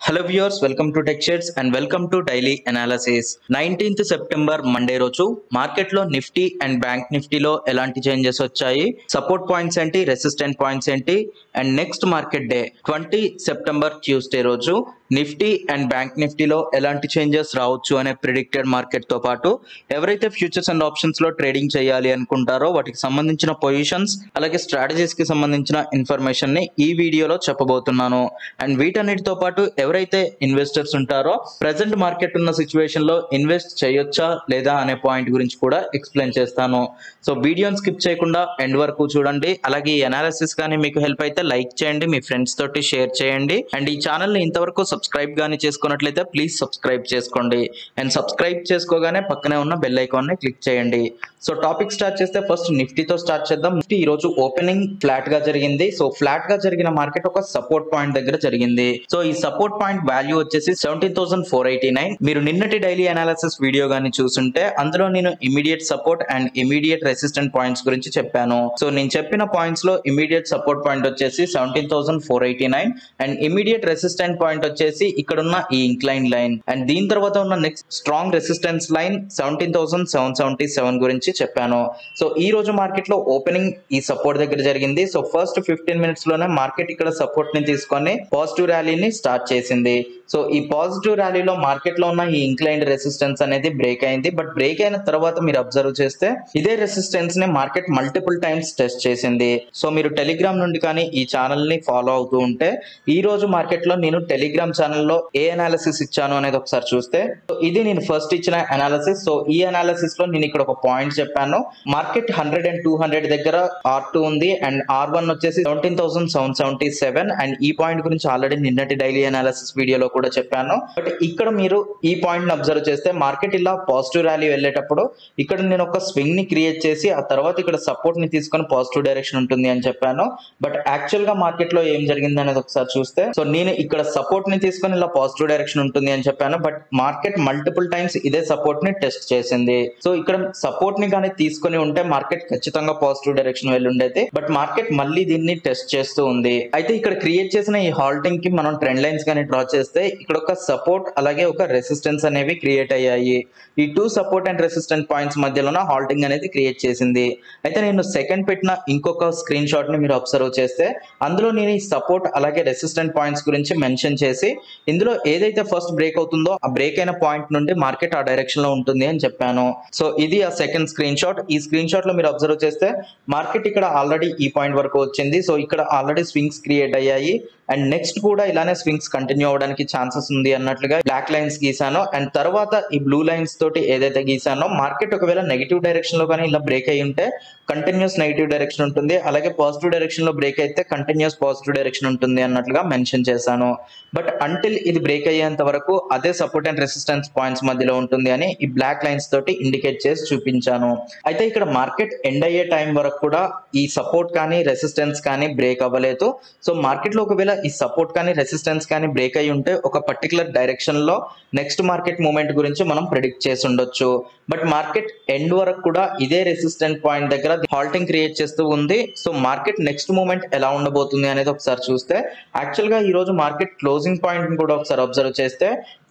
Hello viewers, welcome to tech shares and welcome to daily analysis. 19th September Monday రోజు మార్కెట్లో Nifty and bank నిఫ్టీలో ఎలాంటి changes వచ్చాయి, support points ఏంటి, resistant points ఏంటి, and next market day 20 September Tuesday రోజు Nifty and bank నిఫ్టీలో ఎలాంటి చేంజెస్ రావచ్చు అనే ప్రిడిక్టెడ్ మార్కెట్ తో పాటు ఎవరైతే ఫ్యూచర్స్ అండ్ ఆప్షన్స్ లో ట్రేడింగ్ చేయాలి అనుకుంటారో వాటికి సంబంధించిన పొజిషన్స్ అలాగే స్ట్రాటజీస్ కి సంబంధించిన ఇన్ఫర్మేషన్ ని ఈ వీడియోలో చెప్పబోతున్నాను. అండ్ వీటన్నిటితో పాటు ఎవరైతే ఇన్వెస్టర్స్ ఉంటారో ప్రెసెంట్ మార్కెట్ ఉన్న సిచ్యువేషన్ లో ఇన్వెస్ట్ చేయొచ్చా లేదా అనే పాయింట్ గురించి కూడా ఎక్స్ప్లెయిన్ చేస్తాను. సో వీడియోని స్కిప్ చేయకుండా ఎండ్ వరకు చూడండి. అలాగే ఈ అనాలిసిస్ కానీ మీకు హెల్ప్ అయితే లైక్ చేయండి, మీ ఫ్రెండ్స్ తోటి షేర్ చేయండి. అండ్ ఈ ఛానల్ ని ఇంతవరకు సబ్స్క్రైబ్ గానీ చేసుకున్నట్లయితే ప్లీజ్ సబ్స్క్రైబ్ చేసుకోండి. అండ్ సబ్స్క్రైబ్ చేసుకోగానే పక్కనే ఉన్న బెల్ ఐకాన్ ని క్లిక్ చేయండి. సో టాపిక్ స్టార్ట్ చేస్తే ఫస్ట్ నిఫ్టీతో స్టార్ట్ చేద్దాం. నిఫ్టీ ఈ రోజు ఓపెనింగ్ ఫ్లాట్ గా జరిగింది. సో ఫ్లాట్ గా జరిగిన మార్కెట్ ఒక సపోర్ట్ పాయింట్ దగ్గర జరిగింది. సో ఈ సపోర్ట్ పాయింట్ వాల్యూ వచ్చేసి 17,489. మీరు నిన్నటి డైలీ అనాలిసిస్ వీడియో గానీ చూసుంటే అందులో నేను immediate support and immediate resistant points గురించి చెప్పాను. సో నేను చెప్పిన పాయింట్స్ లో ఇమీడియట్ సపోర్ట్ పాయింట్ వచ్చేసి 17,489 అండ్ ఇమీడియట్ రెసిస్టెంట్ పాయింట్ వచ్చేసి ఇక్కడున్న ఈ ఇంక్లైన్ లైన్ అండ్ దీని తర్వాత ఉన్న నెక్స్ట్ స్ట్రాంగ్ రెసిస్టెన్స్ లైన్ 17,777 గురించి చెప్పాను. సో ఈ రోజు మార్కెట్ లో ఓపెనింగ్ ఈ సపోర్ట్ దగ్గర జరిగింది. సో ఫస్ట్ 15 minutes లోనే మార్కెట్ ఇక్కడ సపోర్ట్ ని తీసుకొని పాజిటివ్ ర్యాలీని స్టార్ట్ చేసింది. సో ఈ పాజిటివ్ ర్యాలీలో మార్కెట్ లో ఉన్న ఈ ఇంక్లైన్డ్ రెసిస్టెన్స్ అనేది బ్రేక్ అయింది. బట్ బ్రేక్ అయిన తర్వాత మీరు అబ్జర్వ్ చేస్తే ఇదే రెసిస్టెన్స్ ని మార్కెట్ మల్టిపుల్ టైమ్స్ టెస్ట్ చేసింది. సో మీరు టెలిగ్రామ్ నుండి కానీ ఈ ఛానల్ ని ఫాలో అవుతూ ఉంటే ఈ రోజు మార్కెట్ లో నేను టెలిగ్రామ్ ఛానల్లో ఏ అనాలిసిస్ ఇచ్చాను అనేది ఒకసారి చూస్తే సో ఇది నేను ఫస్ట్ ఇచ్చిన అనాలిసిస్. సో ఈ అనాలిసిస్ లో నేను ఇక్కడ ఒక పాయింట్ చెప్పాను. మార్కెట్ 100 and 200 దగ్గర R2 ఉంది అండ్ R1 వచ్చేసి 17,777 అండ్ ఈ పాయింట్ గురించి ఆల్రెడీ నిన్నటి డైలీ అనాలిసిస్ వీడియోలో కూడా చెప్పాను. బట్ ఇక్కడ మీరు ఈ పాయింట్ ని అబ్జర్వ్ చేస్తే మార్కెట్ ఇలా పాజిటివ్ ర్యాలీ వెళ్ళేటప్పుడు ఇక్కడ నేను ఒక స్వింగ్ ని క్రియేట్ చేసి ఆ తర్వాత ఇక్కడ సపోర్ట్ ని తీసుకొని పాజిటివ్ డైరెక్షన్ ఉంటుంది అని చెప్పాను. బట్ యాక్చువల్ గా మార్కెట్ లో ఏం జరిగింది అనేది ఒకసారి చూస్తే సో నేను ఇక్కడ సపోర్ట్ ని తీసుకొని ఇలా పాజిటివ్ డైరెక్షన్ ఉంటుంది అని చెప్పాను. బట్ మార్కెట్ మల్టిపుల్ టైమ్స్ ఇదే సపోర్ట్ ని టెస్ట్ చేసింది. సో ఇక్కడ సపోర్ట్ ని కానీ తీసుకొని ఉంటే మార్కెట్ ఖచ్చితంగా పాజిటివ్ డైరెక్షన్ వెళ్ళి ఉండేది. బట్ మార్కెట్ మళ్ళీ దీన్ని టెస్ట్ చేస్తూ ఉంది. అయితే ఇక్కడ క్రియేట్ చేసిన ఈ హాల్టింగ్ కి మనం ట్రెండ్ లైన్స్ కానీ డ్రా చేస్తే ఇక్కడ ఒక సపోర్ట్ అలాగే ఒక రెసిస్టెన్స్ అనేవి క్రియేట్ అయ్యాయి. ఈ two support and resistant points మధ్యలోన హాల్టింగ్ అనేది క్రియేట్ చేసింది. అయితే నేను సెకండ్ పెట్టిన ఇంకొక స్క్రీన్ షాట్ ని మీరు అబ్జర్వ్ చేస్తే అందులో నేను ఈ సపోర్ట్ అలాగే రెసిస్టెంట్ పాయింట్స్ గురించి మెన్షన్ చేసి ఇందులో ఏదైతే ఫస్ట్ బ్రేక్ అవుతుందో ఆ బ్రేక్ అయిన పాయింట్ నుండి మార్కెట్ ఆ డైరెక్షన్ లో ఉంటుంది అని చెప్పాను. సో ఇది ఆ సెకండ్ స్క్రీన్ షాట్. ఈ స్క్రీన్ షాట్ లో మీరు అబ్జర్వ్ చేస్తే మార్కెట్ ఇక్కడ ఆల్రెడీ ఈ పాయింట్ వరకు వచ్చింది. సో ఇక్కడ ఆల్రెడీ స్వింగ్స్ క్రియేట్ అయ్యాయి అండ్ నెక్స్ట్ కూడా ఇలానే స్వింగ్స్ కంటిన్యూ అవడానికి ఛాన్సెస్ ఉంది అన్నట్లుగా బ్లాక్ లైన్స్ గీసాను. అండ్ తర్వాత ఈ బ్లూ లైన్స్ తోటి ఏదైతే గీసానో మార్కెట్ ఒకవేళ నెగిటివ్ డైరెక్షన్ లో కానీ ఇలా బ్రేక్ అయ్యి ఉంటే కంటిన్యూస్ నెగిటివ్ డైరెక్షన్ ఉంటుంది, అలాగే పాజిటివ్ డైరెక్షన్ లో బ్రేక్ అయితే కంటిన్యూస్ పాజిటివ్ డైరెక్షన్ ఉంటుంది అన్నట్లుగా మెన్షన్ చేశాను. బట్ అంటిల్ ఇది బ్రేక్ అయ్యేంత వరకు అదే సపోర్ట్ అండ్ రెసిస్టెన్స్ పాయింట్స్ మధ్యలో ఉంటుంది అని ఈ బ్లాక్ లైన్స్ తోటి ఇండికేట్ చేసి చూపించాను. అయితే ఇక్కడ మార్కెట్ ఎండ్ అయ్యే టైం వరకు కూడా ఈ సపోర్ట్ కానీ రెసిస్టెన్స్ కానీ బ్రేక్ అవ్వలేదు. సో మార్కెట్ లో ఒకవేళ ఈ సపోర్ట్ కానీ రెసిస్టెన్స్ కానీ బ్రేక్ అయ్యి ఉంటే ఒక పర్టికులర్ డైరెక్షన్ లో నెక్స్ట్ మార్కెట్ మూవ్మెంట్ గురించి మనం ప్రిడిక్ట్ చేసి ఉండొచ్చు. బట్ మార్కెట్ ఎండ్ వరకు కూడా ఇదే రెసిస్టెంట్ పాయింట్ దగ్గర హాల్టింగ్ క్రియేట్ చేస్తూ ఉంది. సో మార్కెట్ నెక్స్ట్ మూవ్మెంట్ ఎలా ఉండబోతుంది అనేది ఒకసారి చూస్తే యాక్చువల్ గా ఈ రోజు మార్కెట్ క్లోజింగ్ పాయింట్ ని కూడా ఒకసారి అబ్జర్వ్ చేస్తే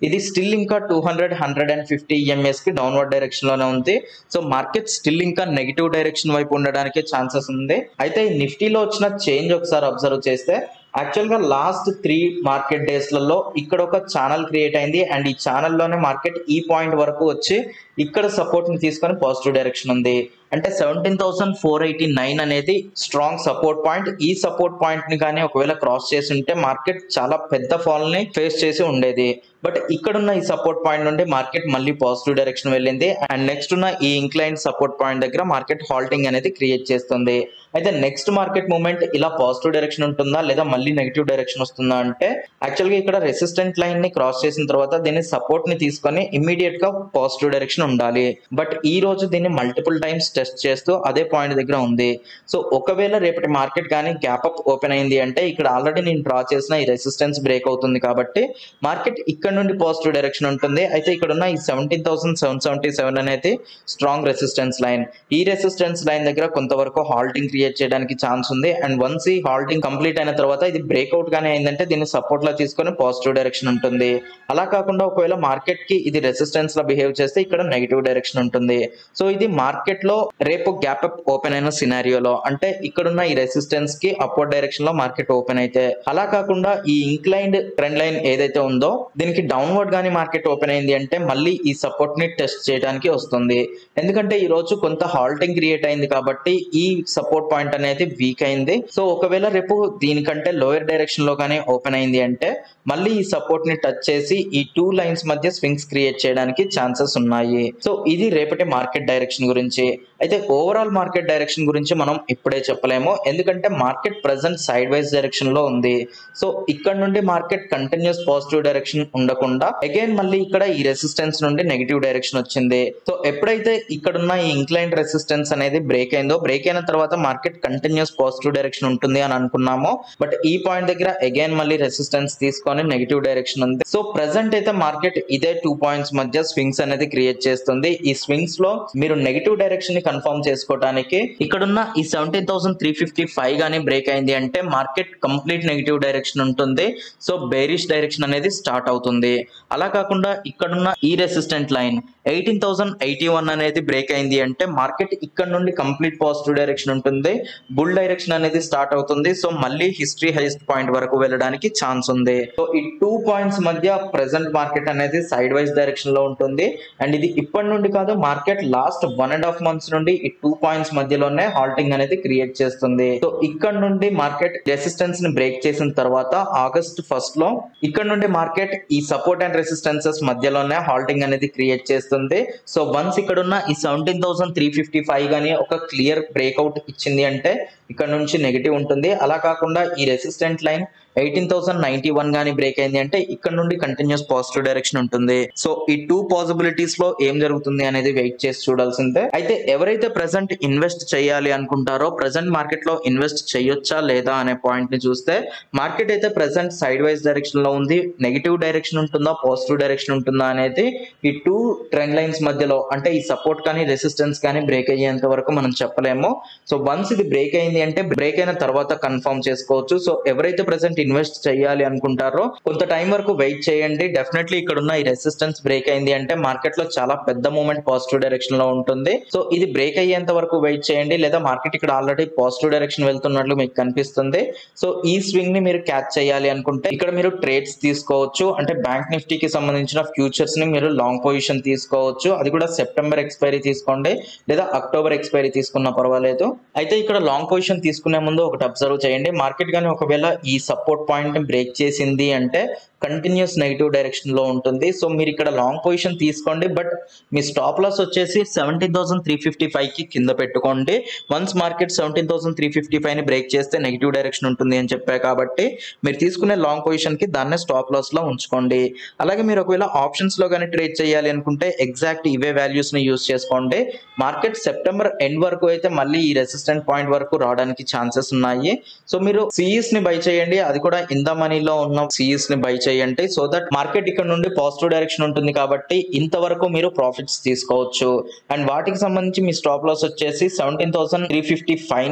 ఇది స్టిల్ ఇంకా 200, 150 EMS కి డౌన్వర్డ్ డైరెక్షన్ లోనే ఉంది. సో మార్కెట్ స్టిల్ ఇంకా నెగిటివ్ డైరెక్షన్ వైపు ఉండడానికి ఛాన్సెస్ ఉంది. అయితే నిఫ్టీలో వచ్చిన చేంజ్ ఒకసారి అబ్జర్వ్ చేస్తే యాక్చువల్ గా లాస్ట్ 3 మార్కెట్ డేస్ లలో ఇక్కడ ఒక ఛానల్ క్రియేట్ అయింది అండ్ ఈ ఛానల్ లోనే మార్కెట్ ఈ పాయింట్ వరకు వచ్చి ఇక్కడ సపోర్ట్ ని తీసుకొని పాజిటివ్ డైరెక్షన్ ఉంది. అంటే 17,489 అనేది స్ట్రాంగ్ సపోర్ట్ పాయింట్. ఈ సపోర్ట్ పాయింట్ ని కానీ ఒకవేళ క్రాస్ చేసి ఉంటే మార్కెట్ చాలా పెద్ద ఫాల్ ని ఫేస్ చేసి ఉండేది. బట్ ఇక్కడున్న ఈ సపోర్ట్ పాయింట్ నుండి మార్కెట్ మళ్ళీ పాజిటివ్ డైరెక్షన్ వెళ్ళింది అండ్ నెక్స్ట్ ఉన్న ఈ ఇంక్లైన్ సపోర్ట్ పాయింట్ దగ్గర మార్కెట్ హాల్టింగ్ అనేది క్రియేట్ చేస్తుంది. అయితే నెక్స్ట్ మార్కెట్ మూవ్మెంట్ ఇలా పాజిటివ్ డైరెక్షన్ ఉంటుందా లేదా మళ్ళీ నెగిటివ్ డైరెక్షన్ వస్తుందా అంటే యాక్చువల్ గా ఇక్కడ రెసిస్టెంట్ లైన్ ని క్రాస్ చేసిన తర్వాత దీన్ని సపోర్ట్ ని తీసుకొని ఇమ్మీడియట్ గా పాజిటివ్ డైరెక్షన్ ఉండాలి. బట్ ఈ రోజు దీన్ని మల్టిపుల్ టైమ్స్ టెస్ట్ చేస్తూ అదే పాయింట్ దగ్గర ఉంది. సో ఒకవేళ రేపటి మార్కెట్ కానీ గ్యాప్ అప్ ఓపెన్ అయింది అంటే ఇక్కడ ఆల్రెడీ నేను డ్రా చేసిన ఈ రెసిస్టెన్స్ బ్రేక్ అవుతుంది కాబట్టి మార్కెట్ ఇక్కడ నుండి పాజిటివ్ డైరెక్షన్ ఉంటుంది. అయితే ఇక్కడ ఉన్న ఈ 17,777 అనేది స్ట్రాంగ్ రెసిస్టెన్స్ లైన్. ఈ రెసిస్టెన్స్ లైన్ దగ్గర కొంతవరకు హాల్టింగ్ క్రియేట్ చేయడానికి ఛాన్స్ ఉంది. అండ్ వన్స్ ఈ హాల్టింగ్ కంప్లీట్ అయిన తర్వాత ఇది బ్రేక్అవుట్ గానే అయిందంటే దీన్ని సపోర్ట్ లా తీసుకొని పాజిటివ్ డైరెక్షన్ ఉంటుంది. అలా కాకుండా ఒకవేళ మార్కెట్ కి ఇది రెసిస్టెన్స్ లా బిహేవ్ చేస్తే ఇక్కడ నెగిటివ్ డైరెక్షన్ ఉంటుంది. సో ఇది మార్కెట్ లో రేపు గ్యాప్ అప్ ఓపెన్ అయిన సినారియోలో అంటే ఇక్కడున్న ఈ రెసిస్టెన్స్ కి అప్వర్డ్ డైరెక్షన్ లో మార్కెట్ ఓపెన్ అయితే, అలా కాకుండా ఈ ఇంక్లైన్డ్ ట్రెండ్ లైన్ ఏదైతే ఉందో దీనికి డౌన్వర్డ్ గానీ మార్కెట్ ఓపెన్ అయింది అంటే మళ్ళీ ఈ సపోర్ట్ ని టెస్ట్ చేయడానికి వస్తుంది. ఎందుకంటే ఈ రోజు కొంత హాల్టింగ్ క్రియేట్ అయింది కాబట్టి ఈ సపోర్ట్ పాయింట్ అనేది వీక్ అయింది. సో ఒకవేళ రేపు దీనికంటే లోయర్ డైరెక్షన్ లో గానీ ఓపెన్ అయింది అంటే మళ్ళీ ఈ సపోర్ట్ ని టచ్ చేసి ఈ టూ లైన్స్ మధ్య స్వింగ్స్ క్రియేట్ చేయడానికి ఛాన్సెస్ ఉన్నాయి. సో ఇది రేపటి మార్కెట్ డైరెక్షన్ గురించి. అయితే ఓవరాల్ మార్కెట్ డైరెక్షన్ గురించి మనం ఇప్పుడే చెప్పలేము, ఎందుకంటే market present side wise direction లో ఉంది. సో ఇక్కడ నుండి మార్కెట్ కంటిన్యూస్ పాజిటివ్ డైరెక్షన్ ఉండకుండా అగైన్ మళ్ళీ ఇక్కడ ఈ రెసిస్టెన్స్ నుండి నెగిటివ్ డైరెక్షన్ వచ్చింది. సో ఎప్పుడైతే ఇక్కడున్న ఈ ఇంక్లైన్డ్ రెసిస్టెన్స్ అనేది బ్రేక్ అయిందో, బ్రేక్ అయిన తర్వాత మార్కెట్ కంటిన్యూస్ పాజిటివ్ డైరెక్షన్ ఉంటుంది అని అనుకున్నాము. బట్ ఈ పాయింట్ దగ్గర అగైన్ మళ్ళీ రెసిస్టెన్స్ తీసుకొని నెగిటివ్ డైరెక్షన్ ఉంది. సో ప్రెసెంట్ అయితే మార్కెట్ ఇదే 2 పాయింట్స్ మధ్య స్వింగ్స్ అనేది క్రియేట్ చేస్తుంది. ఈ స్వింగ్స్ లో మీరు నెగిటివ్ డైరెక్షన్ ని కన్ఫర్మ్ చేసుకోవడానికి ఇక్కడున్న ఈ 17,355 గానీ బ్రేక్ అయింది అంటే మార్కెట్ కంప్లీట్ నెగిటివ్ డైరెక్షన్ ఉంటుంది. సో బేరిష్ డైరెక్షన్ అనేది స్టార్ట్ అవుతుంది. అలా కాకుండా ఇక్కడున్న ఈ రెసిస్టెంట్ లైన్ 18,081 అనేది బ్రేక్ అయింది అంటే మార్కెట్ ఇక్కడ నుండి కంప్లీట్ పాజిటివ్ డైరెక్షన్ ఉంటుంది, బుల్ డైరెక్షన్ అనేది స్టార్ట్ అవుతుంది. సో మళ్ళీ హిస్టరీ హైయెస్ట్ పాయింట్ వరకు వెళ్ళడానికి ఛాన్స్ ఉంది. సో ఈ 2 పాయింట్స్ మధ్య ప్రెసెంట్ మార్కెట్ అనేది సైడ్ వైజ్ డైరెక్షన్ లో ఉంటుంది. అండ్ ఇది ఇప్పటి నుండి కాదు, మార్కెట్ లాస్ట్ 1.5 months నుండి ఈ 2 పాయింట్స్ మధ్యలోనే హాల్టింగ్ అనేది క్రియేట్ చేస్తుంది. సో ఇక్కడ నుండి మార్కెట్ రెసిస్టెన్స్ ని బ్రేక్ చేసిన తర్వాత ఆగస్ట్ 1st లో ఇక్కడ నుండి మార్కెట్ ఈ సపోర్ట్ అండ్ రెసిస్టెన్సెస్ మధ్యలోనే హాల్టింగ్ అనేది క్రియేట్ చేస్తుంది. సో వన్స్ ఇక్కడ ఉన్న ఈ 17,355 గానీ ఒక క్లియర్ బ్రేక్అవుట్ ఇచ్చింది అంటే ఇక్కడ నుంచి నెగిటివ్ ఉంటుంది. అలా కాకుండా ఈ రెసిస్టెంట్ లైన్ 18,091 గానీ బ్రేక్ అయింది అంటే ఇక్కడ నుండి కంటిన్యూస్ పాజిటివ్ డైరెక్షన్ ఉంటుంది. సో ఈ 2 పాసిబిలిటీస్ లో ఏం జరుగుతుంది అనేది వెయిట్ చేసి చూడాల్సిందే. అయితే ఎవరైతే ప్రెసెంట్ ఇన్వెస్ట్ చేయాలి అనుకుంటారో, ప్రెసెంట్ మార్కెట్ లో ఇన్వెస్ట్ చేయొచ్చా లేదా అనే పాయింట్ ని చూస్తే మార్కెట్ అయితే ప్రెసెంట్ సైడ్ వైజ్ డైరెక్షన్ లో ఉంది. నెగిటివ్ డైరెక్షన్ ఉంటుందా పాజిటివ్ డైరెక్షన్ ఉంటుందా అనేది ఈ 2 ట్రెండ్ లైన్స్ మధ్యలో అంటే ఈ సపోర్ట్ కానీ రెసిస్టెన్స్ కానీ బ్రేక్ అయ్యేంత వరకు మనం చెప్పలేము. సో వన్స్ ఇది బ్రేక్ అయింది అంటే బ్రేక్ అయిన తర్వాత కన్ఫర్మ్ చేసుకోవచ్చు. సో ఎవరైతే ప్రెసెంట్ ఇన్వెస్ట్ చేయాలి అనుకుంటారో కొంత టైం వరకు వెయిట్ చేయండి. డెఫినెట్లీ ఇక్కడ ఉన్న ఈ రెసిస్టెన్స్ బ్రేక్ అయింది అంటే మార్కెట్ లో చాలా పెద్ద మూవ్మెంట్ పాజిటివ్ డైరెక్షన్ లో ఉంటుంది. సో ఇది బ్రేక్ అయ్యేంత వరకు వెయిట్ చేయండి, లేదా మార్కెట్ ఇక్కడ ఆల్రెడీ పాజిటివ్ డైరెక్షన్ వెళ్తున్నట్లు మీకు కనిపిస్తుంది. సో ఈ స్వింగ్ ని మీరు క్యాచ్ చేయాలి అనుకుంటే ఇక్కడ మీరు ట్రేడ్స్ తీసుకోవచ్చు. అంటే బ్యాంక్ నిఫ్టీకి సంబంధించిన ఫ్యూచర్స్ ని మీరు లాంగ్ పొజిషన్ తీసుకోవచ్చు. అది కూడా సెప్టెంబర్ ఎక్స్పైరీ తీసుకోండి, లేదా అక్టోబర్ ఎక్స్పైరీ తీసుకున్నా పర్వాలేదు. అయితే ఇక్కడ లాంగ్ పొజిషన్ తీసుకునే ముందు ఒకటి అబ్జర్వ్ చేయండి. మార్కెట్ గానీ ఒకవేళ ఈ సపోర్ట్ పాయింట్ ని బ్రేక్ చేసింది అంటే కంటిన్యూస్ నెగిటివ్ డైరెక్షన్ లో ఉంటుంది. సో మీరు ఇక్కడ లాంగ్ పొజిషన్ తీసుకోండి, బట్ మీ స్టాప్ లాస్ వచ్చేసి 17,355 కి కింద పెట్టుకోండి. వన్స్ మార్కెట్ 17,355 ని బ్రేక్ చేస్తే నెగిటివ్ డైరెక్షన్ ఉంటుంది అని చెప్పా కాబట్టి మీరు తీసుకునే లాంగ్ పొజిషన్ కి దాన్నే స్టాప్ లాస్ లో ఉంచుకోండి. అలాగే మీరు ఒకవేళ ఆప్షన్స్ లో కానీ ట్రేడ్ చేయాలి అనుకుంటే ఎగ్జాక్ట్ ఇవే వాల్యూస్ ని యూస్ చేసుకోండి. మార్కెట్ సెప్టెంబర్ ఎండ్ వరకు అయితే మళ్ళీ ఈ రెసిస్టెంట్ పాయింట్ వరకు రావడానికి ఛాన్సెస్ ఉన్నాయి. సో మీరు సిఈస్ ని బై చేయండి, అది కూడా ఇన్ ద మనీలో ఉన్న సిఈస్ ని బై చేయండి. సో దట్ మార్కెట్ ఇక్కడ నుండి పాజిటివ్ డైరెక్షన్ ఉంటుంది కాబట్టి ఇంతవరకు మీరు ప్రాఫిట్స్ తీసుకోవచ్చు. అండ్ వాటికి సంబంధించి మీ స్టాప్ లాస్ వచ్చేసి 17,355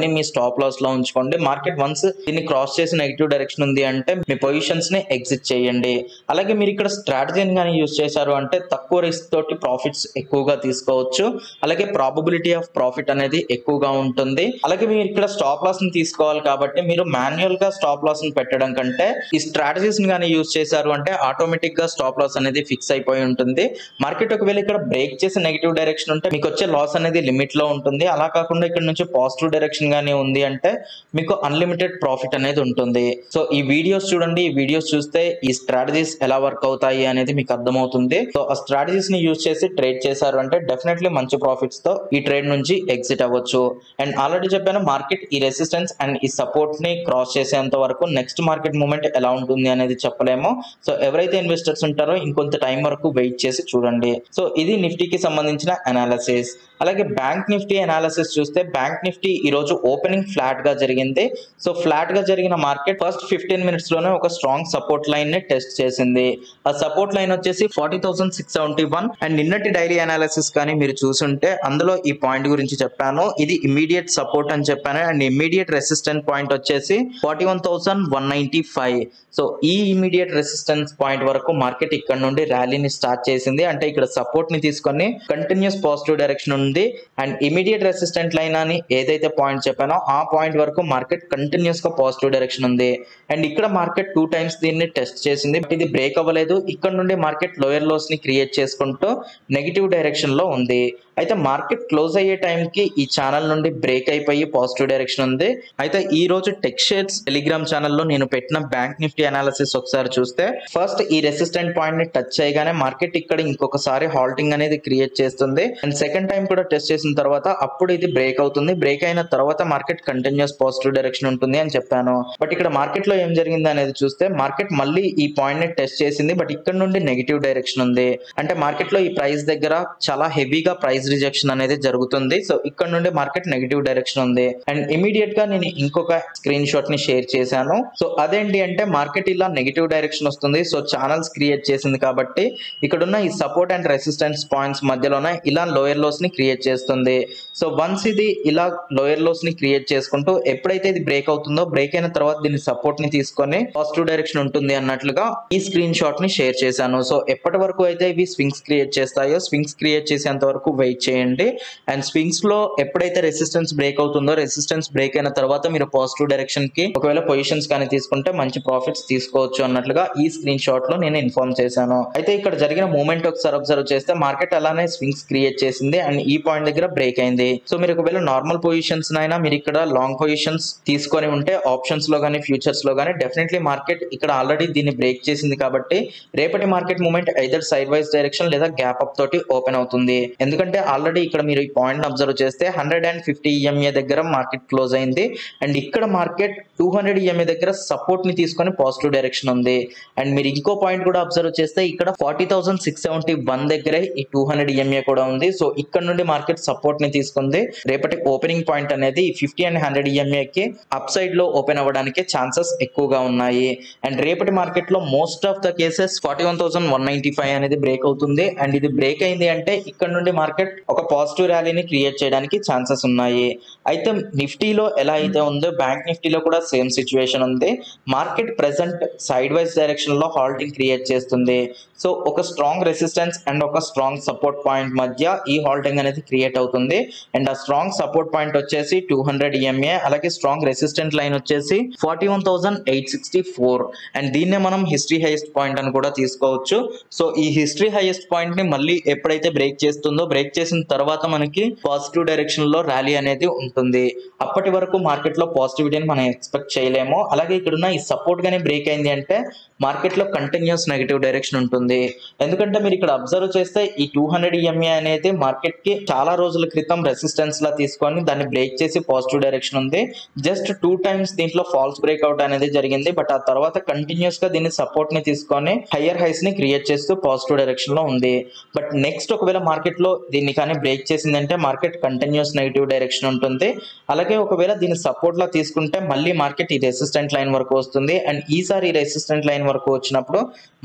ని మీ స్టాప్ లాస్ లో ఉంచుకోండి. మార్కెట్ వన్స్ దీన్ని క్రాస్ చేసి నెగిటివ్ డైరెక్షన్ ఉంది అంటే మీ పొజిషన్స్ ని ఎగ్జిట్ చేయండి. అలాగే మీరు ఇక్కడ స్ట్రాటజీని కానీ యూజ్ చేశారు అంటే తక్కువ రిస్క్ తోటి ప్రాఫిట్స్ ఎక్కువగా తీసుకోవచ్చు. అలాగే ప్రాబబిలిటీ ఆఫ్ ప్రాఫిట్ అనేది ఎక్కువగా ఉంటుంది. అలాగే మీరు ఇక్కడ స్టాప్ లాస్ ని తీసుకోవాలి కాబట్టి మీరు మాన్యువల్ గా స్టాప్ లాస్ ని పెట్టడం కంటే ఈ స్ట్రాటజీస్ ని కానీ యూజ్ చేశారు అంటే ఆటోమేటిక్ గా స్టాప్ లాస్ అనేది ఫిక్స్ అయిపోయి ఉంటుంది. మార్కెట్ ఒకవేళ ఇక్కడ బ్రేక్ చేసి నెగిటివ్ డైరెక్షన్ ఉంటే మీకు వచ్చే లాస్ అనేది లిమిట్ లో ఉంటుంది. అలా కాకుండా ఇక్కడ నుంచి పాజిటివ్ డైరెక్షన్ గానీ ఉంది అంటే మీకు అన్లిమిటెడ్ ప్రాఫిట్ అనేది ఉంటుంది. సో ఈ వీడియోస్ చూడండి, ఈ వీడియోస్ చూస్తే ఈ స్ట్రాటజీస్ ఎలా వర్క్ అవుతాయి అనేది మీకు అర్థమవుతుంది. సో ఆ స్ట్రాటజీస్ ని యూజ్ చేసి ట్రేడ్ చేశారు అంటే డెఫినెట్లీ మంచి ప్రాఫిట్స్ తో ఈ ట్రేడ్ నుంచి ఎగ్జిట్ అవ్వచ్చు. అండ్ ఆల్రెడీ చెప్పాను, మార్కెట్ ఈ రెసిస్టెన్స్ అండ్ ఈ సపోర్ట్ ని క్రాస్ చేసేంత వరకు నెక్స్ట్ మార్కెట్ మూవ్మెంట్ ఎలా ఉంటుంది అనేది చెప్పలేము. సో ఎవరైతే ఇన్వెస్టర్స్ ఉంటారో ఇంకొంత టైం వరకు వెయిట్ చేసి చూడండి. సో ఇది నిఫ్టీకి సంబంధించిన అనాలిసిస్. అలాగే బ్యాంక్ నిఫ్టీ అనాలిసిస్ చూస్తే బ్యాంక్ నిఫ్టీ ఈ రోజు ఓపెనింగ్ ఫ్లాట్ గా జరిగింది. సో ఫ్లాట్ గా జరిగిన మార్కెట్ ఫస్ట్ 15 మినిట్స్ లోనే ఒక స్ట్రాంగ్ సపోర్ట్ లైన్ ని టెస్ట్ చేసింది. ఆ సపోర్ట్ లైన్ వచ్చేసి 40,671. అండ్ నిన్నటి డైలీ అనాలిసిస్ కానీ మీరు చూసుంటే అందులో ఈ పాయింట్ గురించి చెప్పాను. ఇది ఇమీడియట్ సపోర్ట్ అని చెప్పాను. అండ్ ఇమీడియట్ రెసిస్టెంట్ పాయింట్ వచ్చేసి 41,195. సో ఈ ఇమీడియట్ రెసిస్టెన్స్ పాయింట్ వరకు మార్కెట్ ఇక్కడ నుండి ర్యాలీని స్టార్ట్ చేసింది. అంటే ఇక్కడ సపోర్ట్ ని తీసుకొని కంటిన్యూస్ పాజిటివ్ డైరెక్షన్ ఉంది. అండ్ ఇమీడియట్ రెసిస్టెంట్ లైన్ అని ఏదైతే పాయింట్ చెప్పానో ఆ పాయింట్ వరకు మార్కెట్ కంటిన్యూస్ గా పాజిటివ్ డైరెక్షన్ ఉంది. అండ్ ఇక్కడ మార్కెట్ 2 టైమ్స్ దీన్ని టెస్ట్ చేసింది. బట్ ఇది బ్రేక్ అవ్వలేదు. ఇక్కడ నుండి మార్కెట్ లోయర్ లోస్ ని క్రియేట్ చేసుకుంటూ నెగిటివ్ డైరెక్షన్ లో ఉంది. అయితే మార్కెట్ క్లోజ్ అయ్యే టైంకి ఈ ఛానల్ నుండి బ్రేక్ అయిపోయి పాజిటివ్ డైరెక్షన్ ఉంది. అయితే ఈ రోజు టెక్ షేర్స్ టెలిగ్రామ్ ఛానల్లో నేను పెట్టిన బ్యాంక్ నిఫ్టీ అనాలిసిస్ ఒకసారి చూస్తే ఫస్ట్ ఈ రెసిస్టెంట్ పాయింట్ ని టచ్ చేయగానే మార్కెట్ ఇక్కడ ఇంకొకసారి హాల్టింగ్ అనేది క్రియేట్ చేస్తుంది. అండ్ సెకండ్ టైం కూడా టెస్ట్ చేసిన తర్వాత అప్పుడు ఇది బ్రేక్ అవుతుంది. బ్రేక్ అయిన తర్వాత మార్కెట్ కంటిన్యూస్ పాజిటివ్ డైరెక్షన్ ఉంటుంది అని చెప్పాను. బట్ ఇక్కడ మార్కెట్ లో ఏం జరిగింది అనేది చూస్తే మార్కెట్ మళ్ళీ ఈ పాయింట్ ని టెస్ట్ చేసింది. బట్ ఇక్కడ నుండి నెగిటివ్ డైరెక్షన్ ఉంది. అంటే మార్కెట్ లో ఈ ప్రైస్ దగ్గర చాలా హెవీగా ప్రైస్ రిజెక్షన్ అనేది జరుగుతుంది. సో ఇక్కడ నుండి మార్కెట్ నెగిటివ్ డైరెక్షన్ ఉంది. అండ్ ఇమీడియట్ గా నేను ఇంకొక స్క్రీన్ షాట్ ని షేర్ చేశాను. సో అదేంటి అంటే మార్కెట్ ఇలా నెగిటివ్ డైరెక్షన్ వస్తుంది. సో ఛానల్స్ క్రియేట్ చేసింది కాబట్టి ఇక్కడ ఉన్న ఈ సపోర్ట్ అండ్ రెసిస్టెన్స్ పాయింట్స్ మధ్యలోనే ఇలా లోయర్ లోస్ ని క్రియేట్ చేస్తుంది. సో వన్స్ ఇది ఇలా లోయర్ లోస్ ని క్రియేట్ చేసుకుంటూ ఎప్పుడైతే ఇది బ్రేక్ అవుతుందో బ్రేక్ అయిన తర్వాత దీన్ని సపోర్ట్ ని తీసుకొని పాజిటివ్ డైరెక్షన్ ఉంటుంది అన్నట్లుగా ఈ స్క్రీన్ షాట్ ని షేర్ చేశాను. సో ఎప్పటి వరకు అయితే ఇవి స్వింగ్స్ క్రియేట్ చేస్తాయో స్వింగ్స్ క్రియేట్ చేసేంత వరకు వెయిట్ చేయండి. అండ్ స్వింగ్స్ లో ఎప్పుడైతే రెసిస్టెన్స్ బ్రేక్ అవుతుందో రెసిస్టెన్స్ బ్రేక్ అయిన తర్వాత మీరు పాజిటివ్ డైరెక్షన్ కి ఒకవేళ పొజిషన్స్ కానీ తీసుకుంటే మంచి ప్రాఫిట్స్ తీసుకోవచ్చు అన్నట్లుగా ఈ స్క్రీన్ షాట్ లో నేను ఇన్ఫార్మ్ చేశాను. అయితే ఇక్కడ జరిగిన మూవ్మెంట్ ఒకసారి అబ్జర్వ్ చేస్తే మార్కెట్ అలానే స్వింగ్స్ క్రియేట్ చేసింది అండ్ ఈ పాయింట్ దగ్గర బ్రేక్ అయింది. సో మీరు ఒకవేళ నార్మల్ పొజిషన్స్ అయినా మీరు ఇక్కడ లాంగ్ పొజిషన్స్ తీసుకొని ఉంటే ఆప్షన్స్ లో కానీ ఫ్యూచర్స్ లో కానీ డెఫినెట్లీ మార్కెట్ ఇక్కడ ఆల్రెడీ దీన్ని బ్రేక్ చేసింది కాబట్టి రేపటి market movement either side wise direction లేదా గ్యాప్ అప్ తోటి ఓపెన్ అవుతుంది. ఎందుకంటే ఆల్రెడీ ఇక్కడ మీరు ఈ పాయింట్ అబ్జర్వ్ చేస్తే 150 EMA దగ్గర మార్కెట్ క్లోజ్ అయింది. అండ్ ఇక్కడ మార్కెట్ 200 EMA దగ్గర సపోర్ట్ ని తీసుకొని పాజిటివ్ డైరెక్షన్ ఉంది. అండ్ మీరు ఇంకో పాయింట్ కూడా అబ్జర్వ్ చేస్తే ఇక్కడ 40,671 దగ్గరే ఈ 200 EMA కూడా ఉంది. సో ఇక్కడ నుండి మార్కెట్ సపోర్ట్ ని తీసుకుంది. రేపటి ఓపెనింగ్ పాయింట్ అనేది 50 and 100 EMA కి అప్ సైడ్ లో ఓపెన్ అవ్వడానికి ఛాన్సెస్ ఎక్కువగా ఉన్నాయి. అండ్ రేపటి మార్కెట్ లో మోస్ట్ ఆఫ్ ద కేసెస్ 41,195 అనేది బ్రేక్ అవుతుంది. అండ్ ఇది బ్రేక్ అయింది అంటే ఇక్కడ నుండి మార్కెట్ ఒక పాజిటివ్ ర్యాలీని క్రియేట్ చేయడానికి ఛాన్సెస్ ఉన్నాయి. అయితే నిఫ్టీలో ఎలా అయితే ఉందో బ్యాంక్ నిఫ్టీలో కూడా సేమ్ సిచ్యువేషన్ ఉంది. Market present side wise direction లో హాల్టింగ్ క్రియేట్ చేస్తుంది. సో ఒక స్ట్రాంగ్ రెసిస్టెన్స్ అండ్ ఒక స్ట్రాంగ్ సపోర్ట్ పాయింట్ మధ్య ఈ హాల్టింగ్ అనేది క్రియేట్ అవుతుంది. అండ్ ఆ స్ట్రాంగ్ సపోర్ట్ పాయింట్ వచ్చేసి 200 EMA, అలాగే స్ట్రాంగ్ రెసిస్టెంట్ లైన్ వచ్చేసి 41,864. అండ్ దీన్నే మనం హిస్టరీ హైయెస్ట్ పాయింట్ అని కూడా తీసుకోవచ్చు. సో ఈ హిస్టరీ హైయెస్ట్ పాయింట్ ని మళ్ళీ ఎప్పుడైతే బ్రేక్ చేస్తుందో బ్రేక్ చేసిన తర్వాత మనకి పాజిటివ్ డైరెక్షన్ లో ర్యాలీ అనేది ఉంటుంది. అప్పటి వరకు మార్కెట్ లో పాజిటివిటీని మనం ఎక్స్పెక్ట్ చేయలేము. అలాగే ఇక్కడ ఉన్న ఈ సపోర్ట్ గానీ బ్రేక్ అయింది అంటే మార్కెట్ లో కంటిన్యూస్ నెగిటివ్ డైరెక్షన్ ఉంటుంది. ఎందుకంటే మీరు ఇక్కడ అబ్జర్వ్ చేస్తే ఈ 200 EMA అనేది మార్కెట్ కి చాలా రోజుల క్రితం రెసిస్టెన్స్ లా తీసుకొని దాన్ని బ్రేక్ చేసి పాజిటివ్ డైరెక్షన్ ఉంది. జస్ట్ 2 టైమ్స్ దీంట్లో ఫాల్స్ బ్రేక్అవుట్ అనేది జరిగింది. బట్ ఆ తర్వాత కంటిన్యూస్ గా దీన్ని సపోర్ట్ ని తీసుకొని హయ్యర్ హైస్ ని క్రియేట్ చేస్తూ పాజిటివ్ డైరెక్షన్ లో ఉంది. బట్ నెక్స్ట్ ఒకవేళ మార్కెట్ లో దీన్ని కానీ బ్రేక్ చేసిందంటే మార్కెట్ కంటిన్యూస్ నెగిటివ్ డైరెక్షన్ ఉంటుంది. అలాగే ఒకవేళ దీన్ని సపోర్ట్ లా తీసుకుంటే మళ్ళీ మార్కెట్ ఈ రెసిస్టెంట్ లైన్ వరకు వస్తుంది. అండ్ ఈసారి ఈ రెసిస్టెంట్ లైన్ వరకు వచ్చినప్పుడు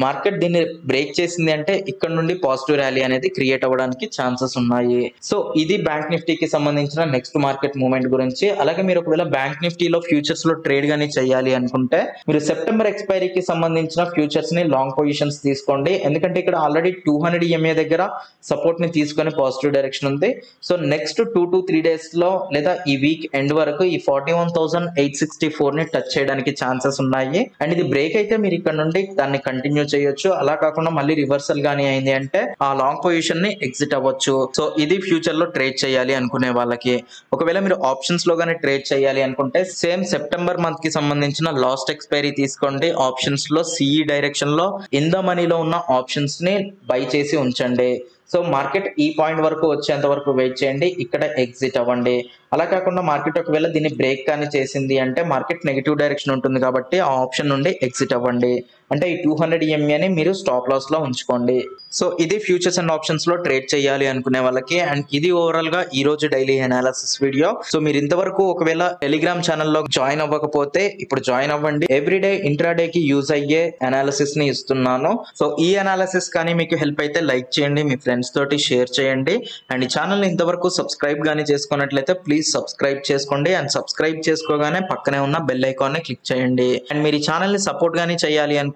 మార్కెట్ దీన్ని బ్రేక్ చేసింది అంటే ఇక్కడ నుండి పాజిటివ్ ర్యాలీ అనేది క్రియేట్ అవ్వడానికి ఛాన్సెస్ ఉన్నాయి. సో ఇది బ్యాంక్ నిఫ్టీకి సంబంధించిన నెక్స్ట్ మార్కెట్ మూవ్మెంట్ గురించి. అలాగే మీరు ఒకవేళ బ్యాంక్ నిఫ్టీలో ఫ్యూచర్స్ లో ట్రేడ్ గానీ చేయాలి అనుకుంటే మీరు సెప్టెంబర్ ఎక్స్పైరీకి సంబంధించిన ఫ్యూచర్స్ ని లాంగ్ పొజిషన్స్ తీసుకోండి. ఎందుకంటే ఇక్కడ ఆల్రెడీ 200 EMA దగ్గర సపోర్ట్ ని తీసుకొని పాజిటివ్ డైరెక్షన్ ఉంది. సో నెక్స్ట్ 2 to 3 డేస్ లో లేదా ఈ వీక్ ఎండ్ వరకు ఈ 41,864 ని టచ్ చేయడానికి ఛాన్సెస్ ఉన్నాయి. అండ్ ఇది బ్రేక్ అయితే మీరు ఇక్కడ నుండి దాన్ని కంటిన్యూ చేయొచ్చు. అలా కాకుండా మళ్ళీ రివర్సల్ గానీ అయింది అంటే ఆ లాంగ్ పొజిషన్ ని ఎగ్జిట్ అవ్వచ్చు. సో ఇది ఫ్యూచర్ లో ట్రేడ్ చేయాలి అనుకునే వాళ్ళకి. ఒకవేళ మీరు ఆప్షన్స్ లో గానీ ట్రేడ్ చేయాలి అనుకుంటే సేమ్ సెప్టెంబర్ మంత్ కి సంబంధించిన లాస్ట్ ఎక్స్పైరీ తీసుకోండి. ఆప్షన్స్ లో సిఈ డైరెక్షన్ లో ఇన్ ద మనీలో ఉన్న ఆప్షన్స్ ని బై చేసి ఉంచండి. సో మార్కెట్ ఈ పాయింట్ వరకు వచ్చేంత వరకు వెయిట్ చేయండి, ఇక్కడ ఎగ్జిట్ అవ్వండి. అలా కాకుండా మార్కెట్ ఒకవేళ దీన్ని బ్రేక్ కానీ చేసింది అంటే మార్కెట్ నెగిటివ్ డైరెక్షన్ ఉంటుంది కాబట్టి ఆ ఆప్షన్ నుండి ఎగ్జిట్ అవ్వండి. అంటే ఈ 200 EMA మీరు స్టాప్ లాస్ లో ఉంచుకోండి. సో ఇది ఫ్యూచర్స్ అండ్ ఆప్షన్స్ లో ట్రేడ్ చేయాలి అనుకునే వాళ్ళకి. అండ్ ఇది ఓవరాల్ గా ఈ రోజు డైలీ అనాలిసిస్ వీడియో. సో మీరు ఇంతవరకు ఒకవేళ టెలిగ్రామ్ ఛానల్లో జాయిన్ అవ్వకపోతే ఇప్పుడు జాయిన్ అవ్వండి. ఎవ్రీడే ఇంట్రాడే కి యూజ్ అయ్యే అనాలిసిస్ ని ఇస్తున్నాను. సో ఈ అనాలిసిస్ కానీ మీకు హెల్ప్ అయితే లైక్ చేయండి, మీ ఫ్రెండ్స్ తోటి షేర్ చేయండి. అండ్ ఈ ఛానల్ ని ఇంతవరకు సబ్స్క్రైబ్ గానీ చేసుకున్నట్లయితే ప్లీజ్ సబ్స్క్రైబ్ చేసుకోండి. అండ్ సబ్స్క్రైబ్ చేసుకోగానే పక్కనే ఉన్న బెల్ ఐకాన్ ని క్లిక్ చేయండి. అండ్ మీరు ఈ ఛానల్ ని సపోర్ట్ గానీ చేయాలి అనుకుంటే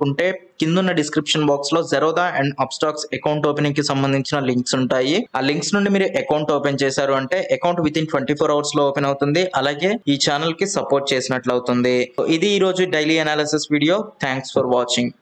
కిందున్న డిస్క్రిప్షన్ బాక్స్ లో Zerodha and Upstox account opening కి సంబంధించిన లింక్స్ ఉంటాయి. ఆ లింక్స్ నుండి మీరు అకౌంట్ ఓపెన్ చేశారు అంటే అకౌంట్ విత్ ఇన్ 24 hours లో ఓపెన్ అవుతుంది. అలాగే ఈ ఛానల్ కి సపోర్ట్ చేసినట్లు అవుతుంది. ఇది ఈ రోజు daily analysis video. Thanks for watching.